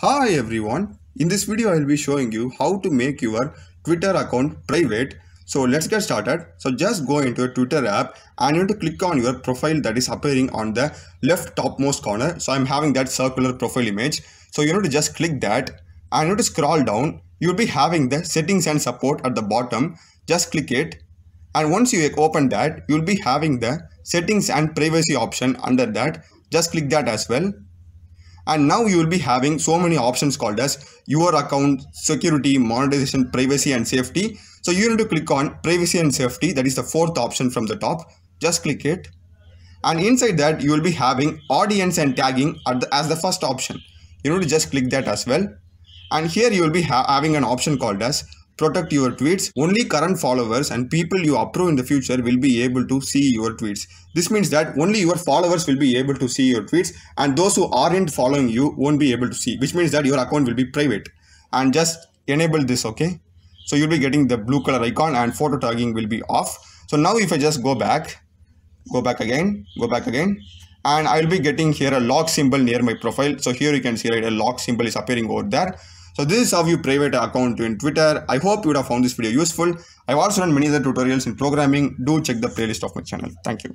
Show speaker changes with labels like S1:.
S1: Hi everyone, in this video I will be showing you how to make your Twitter account private. So let's get started. So just go into your Twitter app and you need to click on your profile that is appearing on the left topmost corner. So I'm having that circular profile image. So you need to just click that and you need to scroll down. You'll be having the settings and support at the bottom. Just click it. And once you open that, you'll be having the settings and privacy option under that. Just click that as well. And now you will be having so many options called as your account, security, monetization, privacy and safety. So you need to click on privacy and safety. That is the fourth option from the top. Just click it. And inside that you will be having audience and tagging as the first option. You need to just click that as well. And here you will be having an option called as protect your tweets. Only current followers and people you approve in the future will be able to see your tweets. This means that only your followers will be able to see your tweets and those who aren't following you won't be able to see, which means that your account will be private. And just enable this, okay? So you'll be getting the blue color icon and photo tagging will be off. So now if I just go back again, and I'll be getting here a lock symbol near my profile. So here you can see, right, a lock symbol is appearing over there. So this is how you private account in Twitter. I hope you would have found this video useful. I've also done many other tutorials in programming. Do check the playlist of my channel. Thank you.